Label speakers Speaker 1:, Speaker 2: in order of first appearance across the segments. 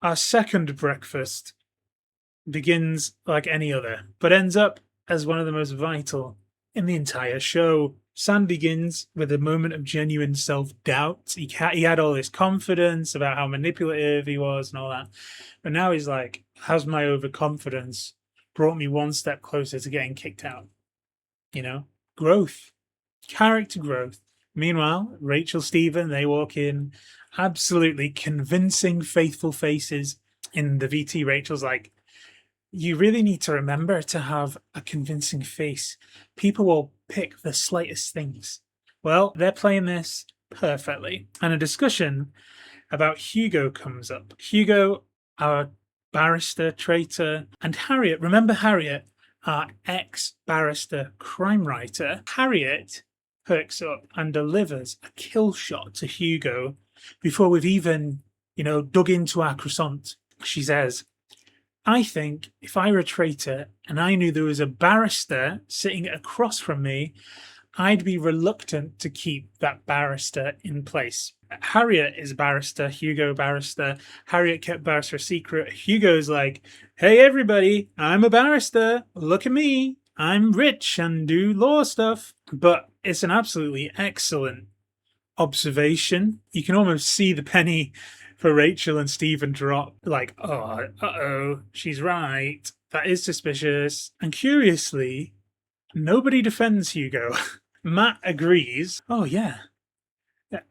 Speaker 1: Our second breakfast begins like any other, but ends up as one of the most vital in the entire show. Sam begins with a moment of genuine self-doubt. He had all this confidence about how manipulative he was and all that. But now he's like, has my overconfidence brought me one step closer to getting kicked out? You know? Growth. Character growth. Meanwhile, Rachel, Stephen, they walk in, absolutely convincing, faithful faces. In the VT, Rachel's like, you really need to remember to have a convincing face. People will pick the slightest things. Well, they're playing this perfectly. And a discussion about Hugo comes up. Hugo, our barrister, traitor, and Harriet. Remember Harriet, our ex-barrister crime writer? Harriet perks up and delivers a kill shot to Hugo before we've even, dug into our croissant. She says, I think if I were a traitor and I knew there was a barrister sitting across from me, I'd be reluctant to keep that barrister in place. Harriet is a barrister, Hugo barrister. Harriet kept barrister a secret. Hugo's like, hey everybody, I'm a barrister. Look at me. I'm rich and do law stuff. But it's an absolutely excellent observation. You can almost see the penny for Rachel and Stephen drop, like, oh, she's right. That is suspicious. And curiously, nobody defends Hugo. Matt agrees. Oh, yeah.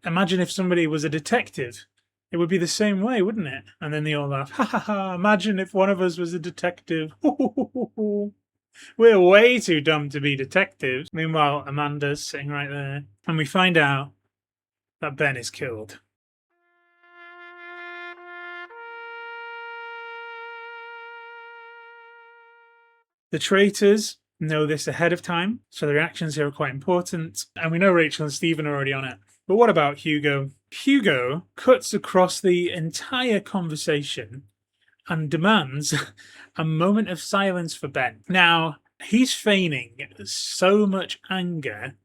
Speaker 1: Imagine if somebody was a detective. It would be the same way, wouldn't it? And then they all laugh. Ha ha ha. Imagine if one of us was a detective. We're way too dumb to be detectives. Meanwhile, Amanda's sitting right there. And we find out that Ben is killed. The traitors know this ahead of time, so the reactions here are quite important. And we know Rachel and Stephen are already on it. But what about Hugo? Hugo cuts across the entire conversation and demands a moment of silence for Ben. Now, he's feigning so much anger.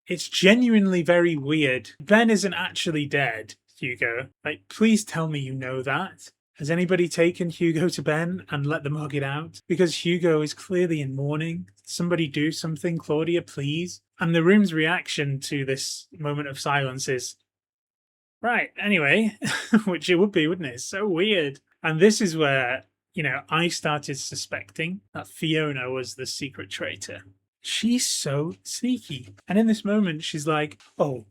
Speaker 1: It's genuinely very weird. Ben isn't actually dead, Hugo. Like, please tell me you know that. Has anybody taken Hugo to Ben and let them hug it out? Because Hugo is clearly in mourning. Somebody do something, Claudia, please. And the room's reaction to this moment of silence is, right, anyway, which it would be, wouldn't it? It's so weird. And this is where, I started suspecting that Fiona was the secret traitor. She's so sneaky. And in this moment, she's like, oh,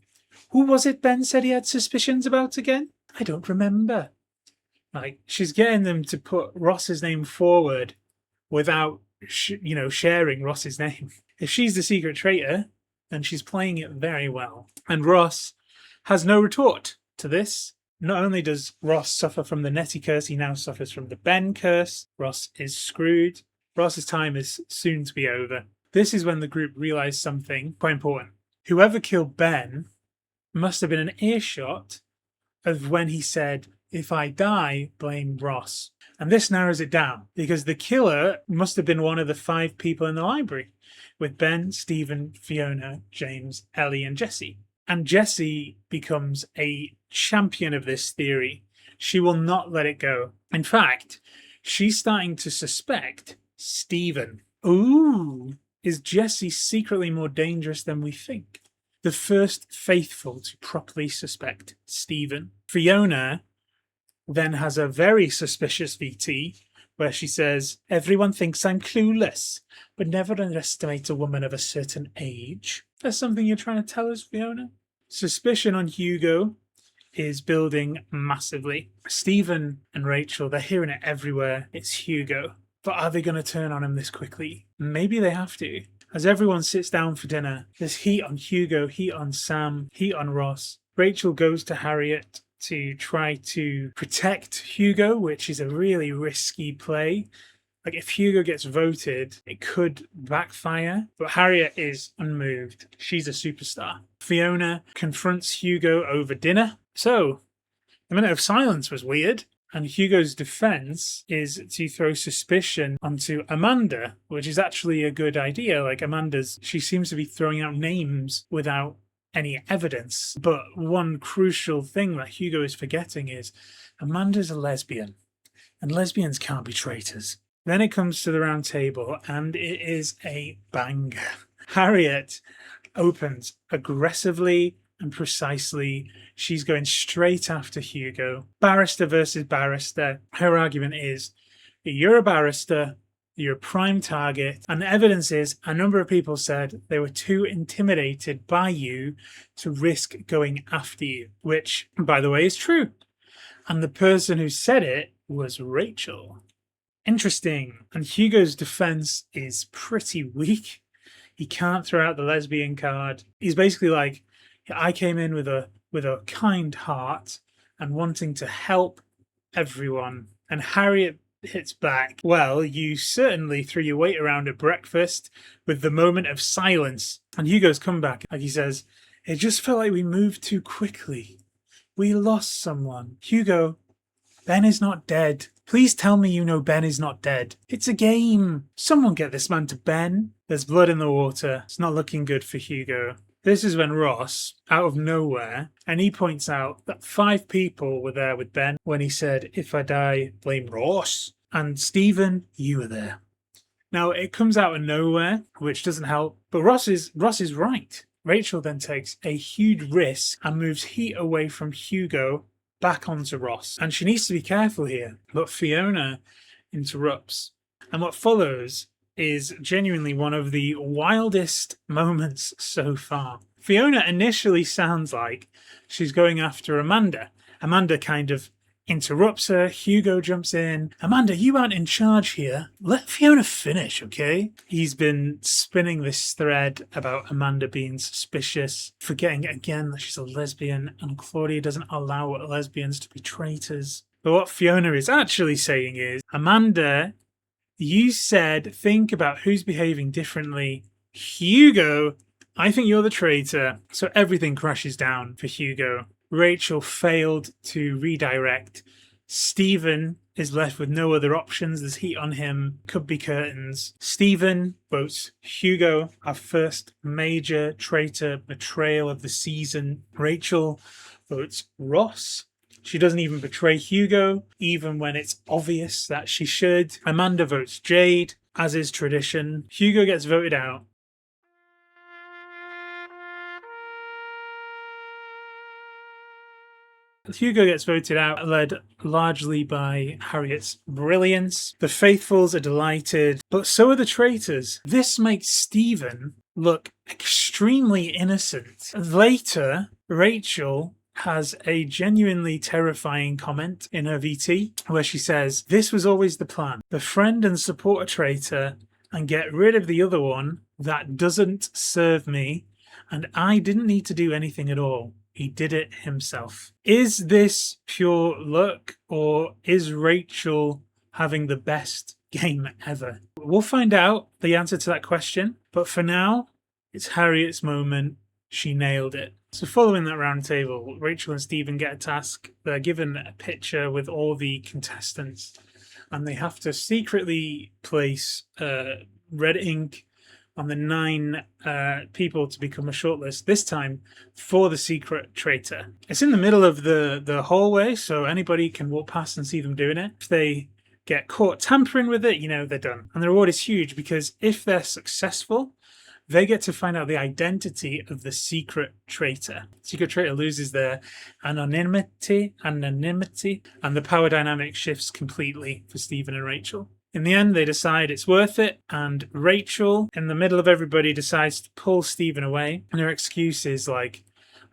Speaker 1: who was it Ben said he had suspicions about again? I don't remember. Like, she's getting them to put Ross's name forward without, sharing Ross's name. If she's the secret traitor, then she's playing it very well. And Ross has no retort to this. Not only does Ross suffer from the Nettie curse, he now suffers from the Ben curse. Ross is screwed. Ross's time is soon to be over. This is when the group realised something quite important. Whoever killed Ben must have been an earshot of when he said, if I die, blame Ross. And this narrows it down because the killer must have been one of the 5 people in the library with Ben, Stephen, Fiona, James, Ellie, and Jesse. And Jessie becomes a champion of this theory. She will not let it go. In fact, she's starting to suspect Stephen. Ooh, is Jessie secretly more dangerous than we think? The first faithful to properly suspect Stephen. Fiona then has a very suspicious VT where she says, everyone thinks I'm clueless, but never underestimate a woman of a certain age. That's something you're trying to tell us, Fiona? Suspicion on Hugo is building massively. Stephen and Rachel, they're hearing it everywhere. It's Hugo. But are they going to turn on him this quickly? Maybe they have to. As everyone sits down for dinner, there's heat on Hugo, heat on Sam, heat on Ross. Rachel goes to Harriet to try to protect Hugo, which is a really risky play. Like, if Hugo gets voted, it could backfire. But Harriet is unmoved. She's a superstar. Fiona confronts Hugo over dinner. So, the minute of silence was weird. And Hugo's defense is to throw suspicion onto Amanda, which is actually a good idea. Like, she seems to be throwing out names without any evidence. But one crucial thing that Hugo is forgetting is Amanda's a lesbian, and lesbians can't be traitors. Then it comes to the round table, and it is a banger. Harriet opens aggressively and precisely. She's going straight after Hugo. Barrister versus barrister. Her argument is, you're a barrister, you're a prime target, and the evidence is a number of people said they were too intimidated by you to risk going after you, which, by the way, is true. And the person who said it was Rachel. Interesting. And Hugo's defense is pretty weak. He can't throw out the lesbian card. He's basically like, I came in with a kind heart and wanting to help everyone. And Harriet hits back, well, you certainly threw your weight around at breakfast with the moment of silence. And Hugo's comeback, like he says, it just felt like we moved too quickly. We lost someone. Hugo, Ben is not dead. Please tell me you know Ben is not dead. It's a game. Someone get this man to Ben. There's blood in the water. It's not looking good for Hugo. This is when Ross, out of nowhere, and he points out that 5 people were there with Ben when he said, if I die, blame Ross. And Stephen, you were there. Now, it comes out of nowhere, which doesn't help, but Ross is right. Rachel then takes a huge risk and moves heat away from Hugo back onto Ross. And she needs to be careful here, but Fiona interrupts. And what follows is genuinely one of the wildest moments so far. Fiona initially sounds like she's going after Amanda. Amanda kind of interrupts her. Hugo jumps in. Amanda, you aren't in charge here. Let Fiona finish, okay? He's been spinning this thread about Amanda being suspicious, forgetting again that she's a lesbian, and Claudia doesn't allow lesbians to be traitors. But what Fiona is actually saying is, Amanda, you said think about who's behaving differently. Hugo, I think you're the traitor. So everything crashes down for Hugo. Rachel failed to redirect. Stephen is left with no other options. There's heat on him. Could be curtains. Stephen votes Hugo, our first major traitor betrayal of the season. Rachel votes Ross. She doesn't even betray Hugo, even when it's obvious that she should. Amanda votes Jade, as is tradition. Hugo gets voted out. Hugo gets voted out, led largely by Harriet's brilliance. The faithfuls are delighted, but so are the traitors. This makes Stephen look extremely innocent. Later, Rachel has a genuinely terrifying comment in her VT where she says, this was always the plan. Befriend and support a traitor and get rid of the other one that doesn't serve me, and I didn't need to do anything at all. He did it himself. Is this pure luck, or is Rachel having the best game ever? We'll find out the answer to that question, but for now, it's Harriet's moment. She nailed it. So following that round table, Rachel and Stephen get a task. They're given a picture with all the contestants, and they have to secretly place red ink on the 9 people to become a shortlist, this time for the secret traitor. It's in the middle of the hallway, so anybody can walk past and see them doing it. If they get caught tampering with it, they're done. And the reward is huge, because if they're successful, they get to find out the identity of the secret traitor. Secret traitor loses their anonymity, and the power dynamic shifts completely for Stephen and Rachel. In the end, they decide it's worth it, and Rachel, in the middle of everybody, decides to pull Stephen away. And her excuse is like,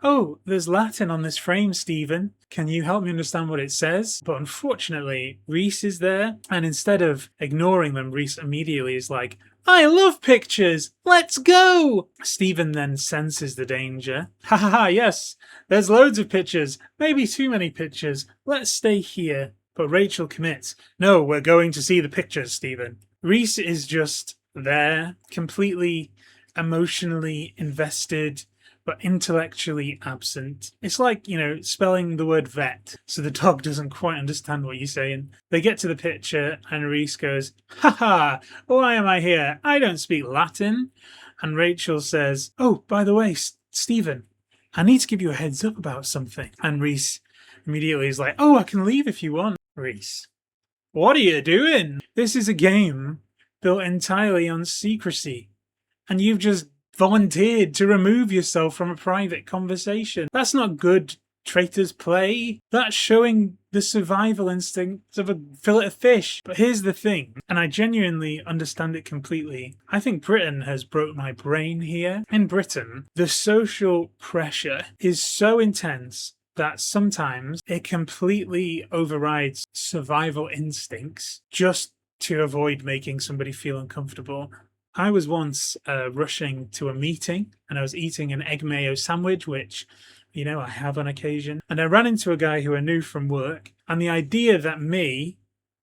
Speaker 1: oh, there's Latin on this frame, Stephen. Can you help me understand what it says? But unfortunately, Reese is there, and instead of ignoring them, Reese immediately is like, I love pictures! Let's go! Stephen then senses the danger. Ha ha ha, yes, there's loads of pictures. Maybe too many pictures. Let's stay here. But Rachel commits. No, we're going to see the pictures, Stephen. Reese is just there, completely emotionally invested, but intellectually absent. It's like, spelling the word vet, so the dog doesn't quite understand what you're saying. They get to the picture, and Reese goes, ha, why am I here? I don't speak Latin. And Rachel says, oh, by the way, Stephen, I need to give you a heads up about something. And Reese immediately is like, oh, I can leave if you want. Reese, what are you doing? This is a game built entirely on secrecy. And you've just volunteered to remove yourself from a private conversation. That's not good Traitors play. That's showing the survival instincts of a fillet of fish. But here's the thing, and I genuinely understand it completely. I think Britain has broke my brain here. In Britain, the social pressure is so intense that sometimes it completely overrides survival instincts just to avoid making somebody feel uncomfortable. I was once rushing to a meeting and I was eating an egg mayo sandwich, which, you know, I have on occasion. And I ran into a guy who I knew from work. And the idea that me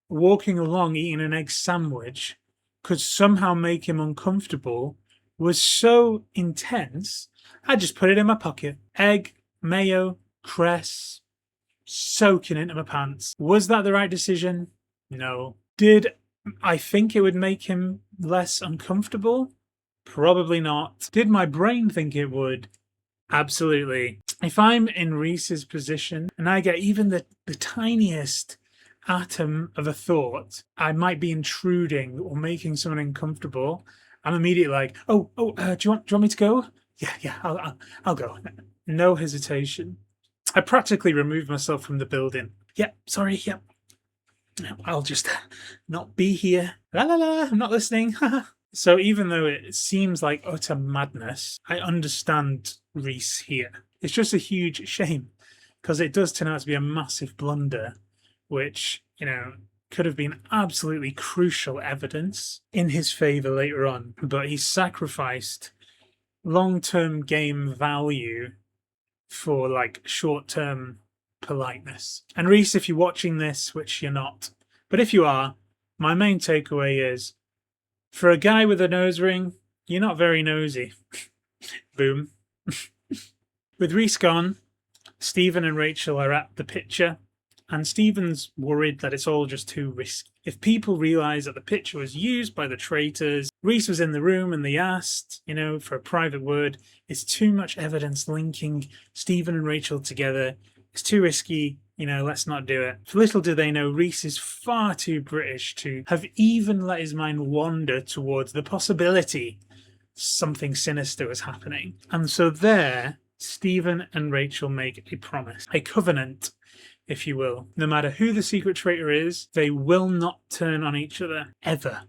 Speaker 1: walking along eating an egg sandwich could somehow make him uncomfortable was so intense, I just put it in my pocket. Egg, mayo, cress, soaking into my pants. Was that the right decision? No. Did I think it would make him less uncomfortable? Probably not. Did my brain think it would? Absolutely. If I'm in Reese's position and I get even the tiniest atom of a thought, I might be intruding or making someone uncomfortable, I'm immediately like, do you want me to go? Yeah, I'll go. No hesitation. I practically removed myself from the building. Sorry. I'll just not be here. La la la, I'm not listening. So even though it seems like utter madness, I understand Reese here. It's just a huge shame because it does turn out to be a massive blunder, which, you know, could have been absolutely crucial evidence in his favour later on. But he sacrificed long-term game value for like short-term politeness. And Reese, if you're watching this, which you're not, but if you are, my main takeaway is, for a guy with a nose ring, you're not very nosy. Boom. With Reese gone, Stephen and Rachel are at the picture, and Stephen's worried that it's all just too risky. If people realise that the picture was used by the traitors, Reese was in the room and they asked, you know, for a private word, it's too much evidence linking Stephen and Rachel together. It's too risky, you know, let's not do it. Little do they know, Reese is far too British to have even let his mind wander towards the possibility something sinister was happening. And so there, Stephen and Rachel make a promise, a covenant, if you will. No matter who the secret traitor is, they will not turn on each other, ever.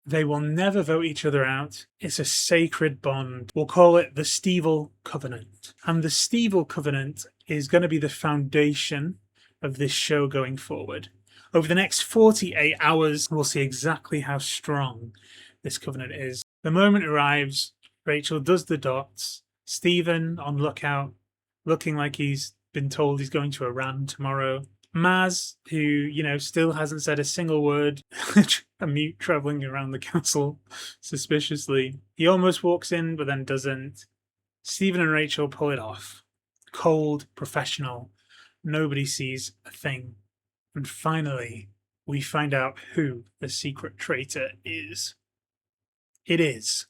Speaker 1: They will never vote each other out. It's a sacred bond. We'll call it the Stevel Covenant. And the Stevel Covenant is going to be the foundation of this show going forward. Over the next 48 hours, we'll see exactly how strong this covenant is. The moment arrives, Rachel does the dots. Stephen on lookout, looking like he's been told he's going to Iran tomorrow. Maz, who, you know, still hasn't said a single word, a mute travelling around the castle suspiciously. He almost walks in, but then doesn't. Stephen and Rachel pull it off. Cold, professional. Nobody sees a thing. And finally, we find out who the secret traitor is. It is